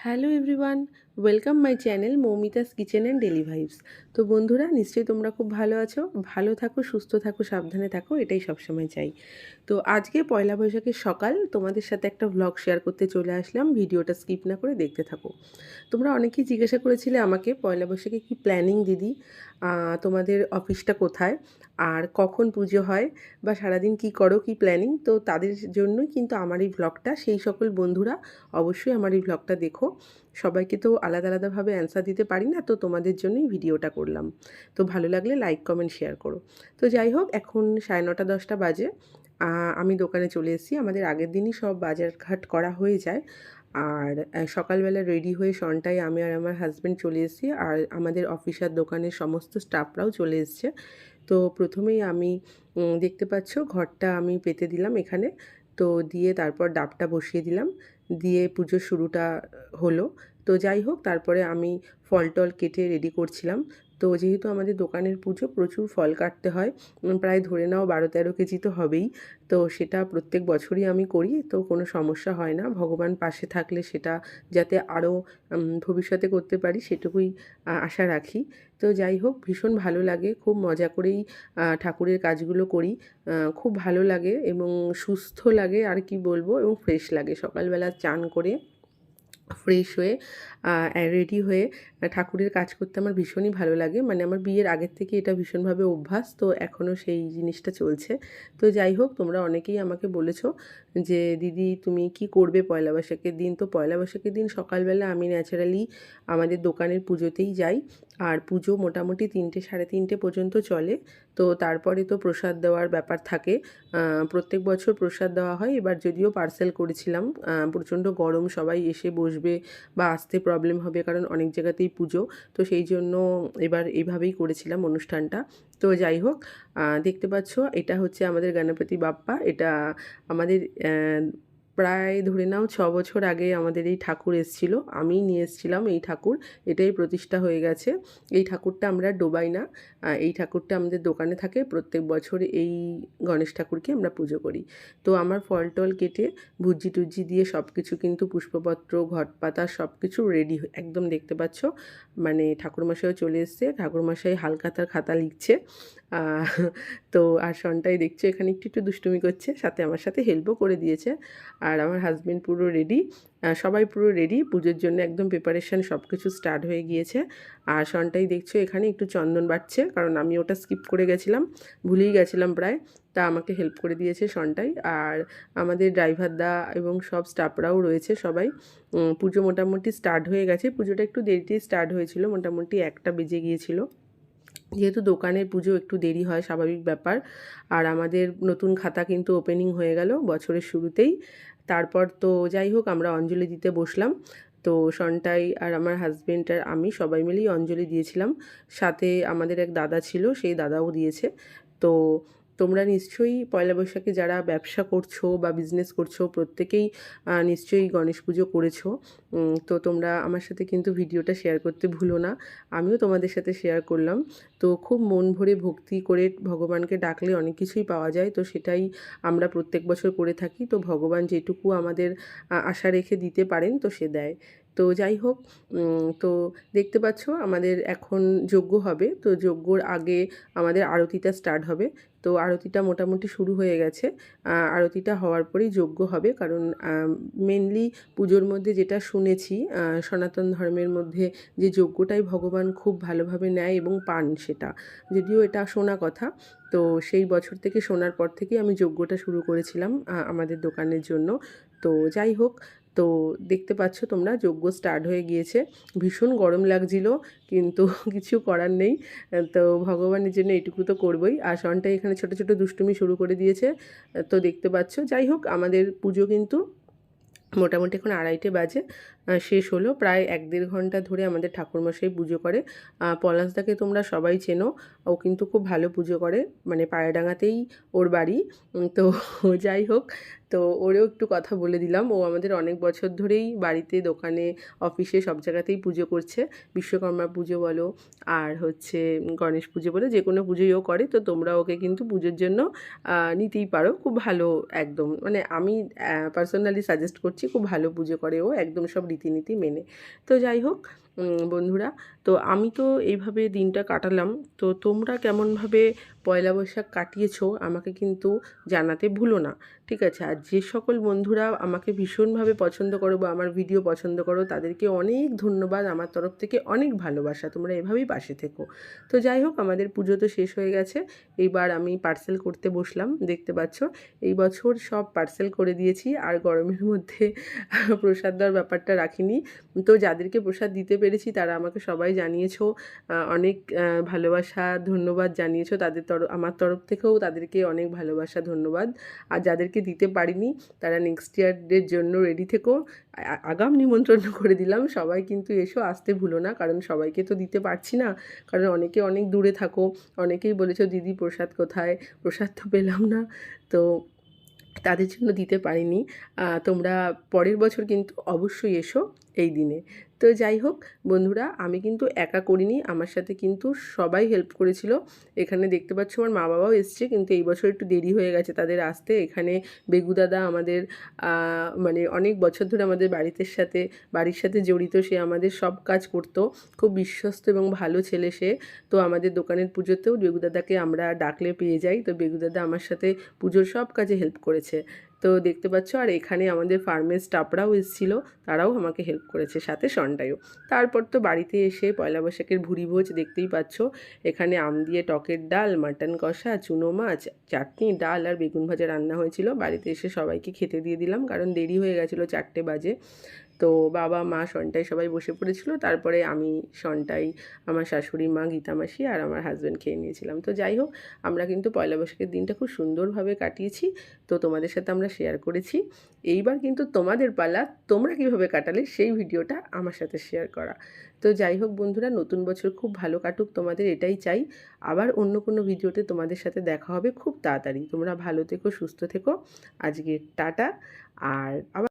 Hello everyone, welcome my channel Moumita's kitchen and daily vibes. তো বন্ধুরা, নিশ্চয়ই তোমরা খুব ভালো আছো। ভালো থাকো, সুস্থ থাকো, সাবধানে থাকো, এটাই সবসময় চাই। তো আজকে পয়লা বৈশাখের সকাল তোমাদের সাথে একটা ভ্লগ শেয়ার করতে চলে আসলাম। ভিডিওটা স্কিপ না করে দেখতে থাকো। তোমরা অনেকেই জিজ্ঞাসা করেছিলে আমাকে, পয়লা বৈশাখে কী প্ল্যানিং দিদি, তোমাদের অফিসটা কোথায়, আর কখন পুজো হয়, বা সারাদিন কী করো, কী প্ল্যানিং। তো তাদের জন্যই কিন্তু আমার এই ভ্লগটা। সেই সকল বন্ধুরা অবশ্যই আমার এই ভ্লগটা দেখো। সবাইকে তো আলাদা আলাদাভাবে অ্যান্সার দিতে পারি না, তো তোমাদের জন্যই ভিডিওটা করলাম। তো ভালো লাগলে লাইক কমেন্ট শেয়ার করো। তো যাই হোক, এখন 9:30-10টা বাজে। আমি দোকানে চলে এসেছি। আমাদের আগের দিনই সব বাজারঘাট করা হয়ে যায়। আর সকালবেলা রেডি হয়ে সন্ধ্যায় আমি আর আমার হাজব্যান্ড চলে এসেছি, আর আমাদের অফিসার দোকানের সমস্ত স্টাফরাও চলে এসছে। তো প্রথমেই আমি দেখতে পাচ্ছ ঘরটা আমি পেতে দিলাম এখানে। তো দিয়ে তারপর ডাবটা বসিয়ে দিলাম, দিয়ে পুজোর শুরুটা হলো। তো যাই হোক, তারপরে আমি ফল টল কেটে রেডি করছিলাম। তো যেহেতু আমাদের দোকানের পুজো, প্রচুর ফল কাটতে হয়। প্রায় ধরে নাও 12-13 কেজি তো হবেই। তো সেটা প্রত্যেক বছরই আমি করি, তো কোনো সমস্যা হয় না। ভগবান পাশে থাকলে সেটা যাতে আরও ভবিষ্যতে করতে পারি, সেটুকুই আশা রাখি। তো যাই হোক, ভীষণ ভালো লাগে, খুব মজা করেই ঠাকুরের কাজগুলো করি। খুব ভালো লাগে এবং সুস্থ লাগে, আর কি বলবো, এবং ফ্রেশ লাগে। সকালবেলা চান করে ফ্রেশ হয়ে রেডি হয়ে ঠাকুরের কাজ করতে আমার ভীষণই ভালো লাগে। মানে আমার বিয়ের আগের থেকে এটা ভীষণভাবে অভ্যাস, তো এখনও সেই জিনিসটা চলছে। তো যাই হোক, তোমরা অনেকেই আমাকে বলেছো যে দিদি তুমি কি করবে পয়লা বৈশাখের দিন। তো পয়লা বৈশাখের দিন সকালবেলা আমি ন্যাচারালি আমাদের দোকানের পুজোতেই যাই। আর পুজো মোটামুটি 3টে 3:30 পর্যন্ত চলে। তো তারপরে তো প্রসাদ দেওয়ার ব্যাপার থাকে। প্রত্যেক বছর প্রসাদ দেওয়া হয়। এবার যদিও পার্সেল করেছিলাম, প্রচণ্ড গরম, সবাই এসে বসবে বা আসতে প্রবলেম হবে, কারণ অনেক জায়গাতেই পুজো। তো সেই জন্য এবার এইভাবেই করেছিলাম অনুষ্ঠানটা। তো যাই হোক, দেখতে পাচ্ছ এটা হচ্ছে আমাদের গণপতি বাপ্পা। এটা আমাদের প্রায় ধরে নাও 6 বছর আগে আমাদের এই ঠাকুর এসেছিলো। আমিই নিয়ে এসেছিলাম এই ঠাকুর। এটাই প্রতিষ্ঠা হয়ে গেছে। এই ঠাকুরটা আমরা ডোবাই না। এই ঠাকুরটা আমাদের দোকানে থাকে। প্রত্যেক বছর এই গণেশ ঠাকুরকে আমরা পুজো করি। তো আমার ফল টল কেটে ভুজি টুজি দিয়ে সব কিছু, কিন্তু পুষ্পপত্র, ঘটপাতা সব কিছু রেডি একদম, দেখতে পাচ্ছ। মানে ঠাকুরমশাইও চলে এসছে। ঠাকুরমশাই হালখাতার খাতা লিখছে। তো আর সনটাই দেখছো এখানে একটু একটু দুষ্টুমি করছে, সাথে আমার সাথে হেল্পও করে দিয়েছে। আর আমার হাজব্যান্ড পুরো রেডি। সবাই পুরো রেডি পুজোর জন্য, একদম প্রিপারেশান সব কিছু স্টার্ট হয়ে গিয়েছে। আর সনটাই দেখছো এখানে একটু চন্দন বাটছে, কারণ আমি ওটা স্কিপ করে গেছিলাম, ভুলেই গেছিলাম প্রায়। তা আমাকে হেল্প করে দিয়েছে সনটাই। আর আমাদের ড্রাইভারদা এবং সব স্টাফরাও রয়েছে সবাই। পুজো মোটামুটি স্টার্ট হয়ে গেছে। পুজোটা একটু দেরিতেই স্টার্ট হয়েছিল, মোটামুটি 1টা বেজে গিয়েছিল। যেহেতু দোকানের পুজো একটু দেরি হয়, স্বাভাবিক ব্যাপার। আর আমাদের নতুন খাতা কিন্তু ওপেনিং হয়ে গেল বছরের শুরুতেই। তারপর তো যাই হোক, আমরা অঞ্জলি দিতে বসলাম। তো সনটাই আর আমার হাজব্যান্ড আর আমি সবাই মিলেই অঞ্জলি দিয়েছিলাম। সাথে আমাদের এক দাদা ছিল, সেই দাদাও দিয়েছে। তো তোমরা নিশ্চয়ই পয়লা বৈশাখে যারা ব্যবসা করছো বা বিজনেস করছো, প্রত্যেকেই নিশ্চয়ই গণেশ পুজো করেছো। তো তোমরা আমার সাথে কিন্তু ভিডিওটা শেয়ার করতে ভুলো না। আমিও তোমাদের সাথে শেয়ার করলাম। তো খুব মন ভরে ভক্তি করে ভগবানকে ডাকলে অনেক কিছুই পাওয়া যায়। তো সেটাই আমরা প্রত্যেক বছর করে থাকি। তো ভগবান যেটুকু আমাদের আশা রেখে দিতে পারেন, তো সে দেয়। তো যাই হোক, তো দেখতে পাচ্ছ আমাদের এখন যজ্ঞ হবে। তো যজ্ঞর আগে আমাদের আরতিটা স্টার্ট হবে। তো আরতিটা মোটামুটি শুরু হয়ে গেছে। আরতিটা হওয়ার পরেই যজ্ঞ হবে, কারণ মেনলি পুজোর মধ্যে যেটা শুনেছি, সনাতন ধর্মের মধ্যে যে যজ্ঞটাই ভগবান খুব ভালোভাবে নেয় এবং পান, সেটা যদিও এটা শোনা কথা। তো সেই বছর থেকে, শোনার পর থেকেই আমি যজ্ঞটা শুরু করেছিলাম আমাদের দোকানের জন্য। তো যাই হোক, তো দেখতে পাচ্ছ তোমরা যজ্ঞ স্টার্ট হয়ে গিয়েছে। ভীষণ গরম লাগছিল, কিন্তু কিছু করার নেই। তো ভগবানের জন্য এটুকু তো করবই। আর শনটাই এখানে ছোটো ছোটো দুষ্টুমি শুরু করে দিয়েছে। তো দেখতে পাচ্ছ, যাই হোক, আমাদের পুজো কিন্তু মোটামুটি এখন 2:30 বাজে, শেষ হলো। প্রায় 1-1.5 ঘন্টা ধরে আমাদের ঠাকুরমশাই পুজো করে। পলাশদাকে তোমরা সবাই চেনো, ও কিন্তু খুব ভালো পুজো করে। মানে পায়রাডাঙ্গাতেই ওর বাড়ি। তো যাই হোক, তো ওরেও একটু কথা বলে দিলাম। ও আমাদের অনেক বছর ধরেই বাড়িতে, দোকানে, অফিসে সব জায়গাতেই পুজো করছে। বিশ্বকর্মা পুজো বলো আর হচ্ছে গণেশ পুজো বলো, যে কোনো পুজোই ও করে। তো তোমরা ওকে কিন্তু পুজোর জন্য নিতেই পারো। খুব ভালো, একদম মানে আমি পার্সোনালি সাজেস্ট করছি, খুব ভালো পুজো করে ও, একদম সব রীতিনীতি মেনে। তো যাই হোক বন্ধুরা, তো আমি তো এইভাবে দিনটা কাটালাম। তো তোমরা কেমনভাবে পয়লা বৈশাখ কাটিয়েছো আমাকে কিন্তু জানাতে ভুলো না, ঠিক আছে? আর যে সকল বন্ধুরা আমাকে ভীষণভাবে পছন্দ করো বা আমার ভিডিও পছন্দ করো, তাদেরকে অনেক ধন্যবাদ, আমার তরফ থেকে অনেক ভালোবাসা। তোমরা এভাবেই পাশে থেকো। তো যাই হোক, আমাদের পুজো তো শেষ হয়ে গেছে। এইবার আমি পার্সেল করতে বসলাম। দেখতে পাচ্ছ এই বছর সব পার্সেল করে দিয়েছি, আর গরমের মধ্যে প্রসাদ দেওয়ার ব্যাপারটা রাখিনি। তো যাদেরকে প্রসাদ দিতে পেরেছি তারা আমাকে সবাই জানিয়েছো, অনেক ভালোবাসা, ধন্যবাদ জানিয়েছো। আমার তরফ থেকেও তাদেরকে অনেক ভালোবাসা, ধন্যবাদ। আর যাদেরকে দিতে পারিনি তারা নেক্সট ইয়ারের জন্য রেডি থেকো। আগাম নিমন্ত্রণ করে দিলাম, সবাই কিন্তু এসো, আসতে ভুলো না, কারণ সবাইকে তো দিতে পারছি না, কারণ অনেকে অনেক দূরে থাকো। অনেকেই বলেছো দিদি প্রসাদ কোথায়, প্রসাদ তো পেলাম না। তো তাদের জন্য দিতে পারিনি। তোমরা পরের বছর কিন্তু অবশ্যই এসো এই দিনে। তো যাই হোক বন্ধুরা, আমি কিন্তু একা করিনি, আমার সাথে কিন্তু সবাই হেল্প করেছিল। এখানে দেখতে পাচ্ছ আমার মা বাবাও এসছে, কিন্তু এই বছর একটু দেরি হয়ে গেছে তাদের আসতে। এখানে বেগু দাদা আমাদের মানে অনেক বছর ধরে আমাদের বাড়ির সাথে জড়িত। সে আমাদের সব কাজ করতো, খুব বিশ্বস্ত এবং ভালো ছেলে সে। তো আমাদের দোকানের পুজোতেও বেগু দাদাকে আমরা ডাকলে পেয়ে যাই। তো বেগু দাদা আমার সাথে পুজোর সব কাজে হেল্প করেছে। তো দেখতে পাচ্ছ, আর এখানে আমাদের ফার্মের স্টাফরাও এসেছিলো, তারাও আমাকে হেল্প করেছে, সাথে সন্টাইও। তারপর তো বাড়িতে এসে পয়লা বৈশাখের ভুরিভোজ দেখতেই পাচ্ছ। এখানে আম দিয়ে টকের ডাল, মাটন কষা, চুনো মাছ, চাটনি, ডাল আর বেগুন ভাজা রান্না হয়েছিল। বাড়িতে এসে সবাইকে খেতে দিয়ে দিলাম, কারণ দেরি হয়ে গেছিলো, 4টে বাজে। তো বাবা, মা, সন্টাই সবাই বসে পড়েছিল। তারপরে আমি, সন্টাই, আমার শাশুড়ি মা, গীতা মাসি আর আমার হাজব্যান্ড খেয়ে নিয়েছিলাম। তো যাই হোক, আমরা কিন্তু পয়লা বৈশাখের দিনটা খুব সুন্দরভাবে কাটিয়েছি। তো তোমাদের সাথে আমরা শেয়ার করেছি। এইবার কিন্তু তোমাদের পালা, তোমরা কীভাবে কাটালে সেই ভিডিওটা আমার সাথে শেয়ার করা। তো যাই হোক বন্ধুরা, নতুন বছর খুব ভালো কাটুক তোমাদের, এটাই চাই। আবার অন্য কোনো ভিডিওতে তোমাদের সাথে দেখা হবে খুব তাড়াতাড়ি। তোমরা ভালো থেকো, সুস্থ থেকো। আজকে টাটা। আর আবার